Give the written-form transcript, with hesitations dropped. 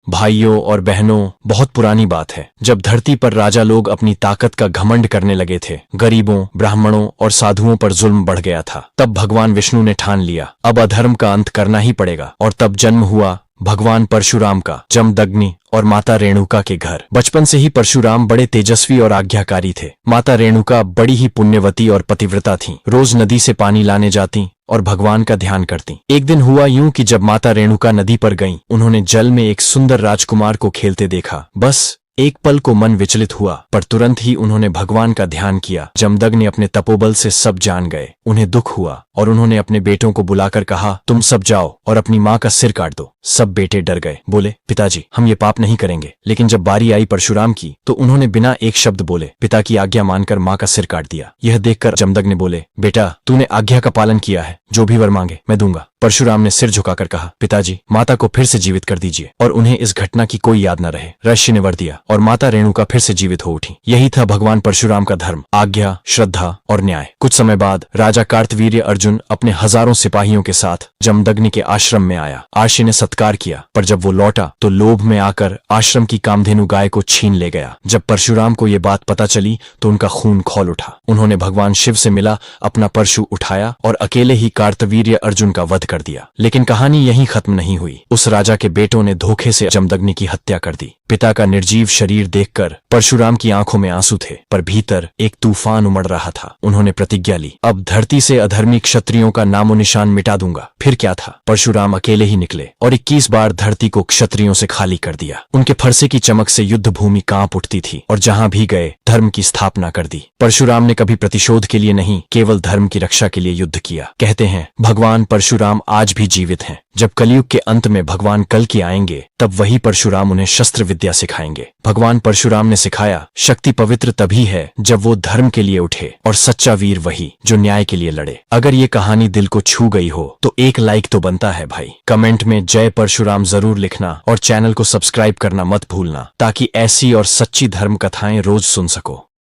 भाइयों और बहनों, बहुत पुरानी बात है। जब धरती पर राजा लोग अपनी ताकत का घमंड करने लगे थे, गरीबों, ब्राह्मणों और साधुओं पर जुल्म बढ़ गया था। तब भगवान विष्णु ने ठान लिया, अब अधर्म का अंत करना ही पड़ेगा। और तब जन्म हुआ भगवान परशुराम का, जमदग्नि और माता रेणुका के घर। बचपन से ही परशुराम बड़े तेजस्वी और आज्ञाकारी थे। माता रेणुका बड़ी ही पुण्यवती और पतिव्रता थीं। रोज नदी से पानी लाने जाती और भगवान का ध्यान करती। एक दिन हुआ यूं कि जब माता रेणुका नदी पर गईं, उन्होंने जल में एक सुंदर राजकुमार को खेलते देखा। बस एक पल को मन विचलित हुआ, पर तुरंत ही उन्होंने भगवान का ध्यान किया। जमदग्नि अपने तपोबल से सब जान गए। उन्हें दुख हुआ और उन्होंने अपने बेटों को बुलाकर कहा, तुम सब जाओ और अपनी माँ का सिर काट दो। सब बेटे डर गए, बोले, पिताजी हम ये पाप नहीं करेंगे। लेकिन जब बारी आई परशुराम की, तो उन्होंने बिना एक शब्द बोले पिता की आज्ञा मानकर माँ का सिर काट दिया। यह देखकर जमदग्नि बोले, बेटा तूने आज्ञा का पालन किया है, जो भी वर मांगे मैं दूंगा। परशुराम ने सिर झुकाकर कहा, पिताजी माता को फिर से जीवित कर दीजिए और उन्हें इस घटना की कोई याद न रहे। ऋषि ने वर दिया और माता रेणुका फिर से जीवित हो उठी। यही था भगवान परशुराम का धर्म, आज्ञा, श्रद्धा और न्याय। कुछ समय बाद राजा कार्तवीर्य अर्जुन अपने हजारों सिपाहियों के साथ जमदग्नि के आश्रम में आया। आर्षि ने सत्कार किया, पर जब वो लौटा तो लोभ में आकर आश्रम की कामधेनु गाय को छीन ले गया। जब परशुराम को ये बात पता चली तो उनका खून खौल उठा। उन्होंने भगवान शिव से मिला, अपना परशु उठाया और अकेले ही कार्तवीर्य अर्जुन का वध कर दिया। लेकिन कहानी यहीं खत्म नहीं हुई। उस राजा के बेटों ने धोखे से जमदग्नि की हत्या कर दी। पिता का निर्जीव शरीर देखकर परशुराम की आंखों में आंसू थे, पर भीतर एक तूफान उमड़ रहा था। उन्होंने प्रतिज्ञा ली, अब धरती से अधर्मी क्षत्रियों का नामो निशान मिटा दूंगा। फिर क्या था, परशुराम अकेले ही निकले और 21 बार धरती को क्षत्रियों से खाली कर दिया। उनके फरसे की चमक से युद्ध भूमि कांप उठती थी और जहां भी गए धर्म की स्थापना कर दी। परशुराम ने कभी प्रतिशोध के लिए नहीं, केवल धर्म की रक्षा के लिए युद्ध किया। कहते हैं भगवान परशुराम आज भी जीवित हैं। जब कलयुग के अंत में भगवान कल्कि आएंगे, तब वही परशुराम उन्हें शस्त्र विद्या सिखाएंगे। भगवान परशुराम ने सिखाया, शक्ति पवित्र तभी है जब वो धर्म के लिए उठे, और सच्चा वीर वही जो न्याय के लिए लड़े। अगर ये कहानी दिल को छू गई हो तो एक लाइक तो बनता है भाई। कमेंट में जय परशुराम जरूर लिखना और चैनल को सब्सक्राइब करना मत भूलना, ताकि ऐसी और सच्ची धर्म कथाएं रोज सुन सको।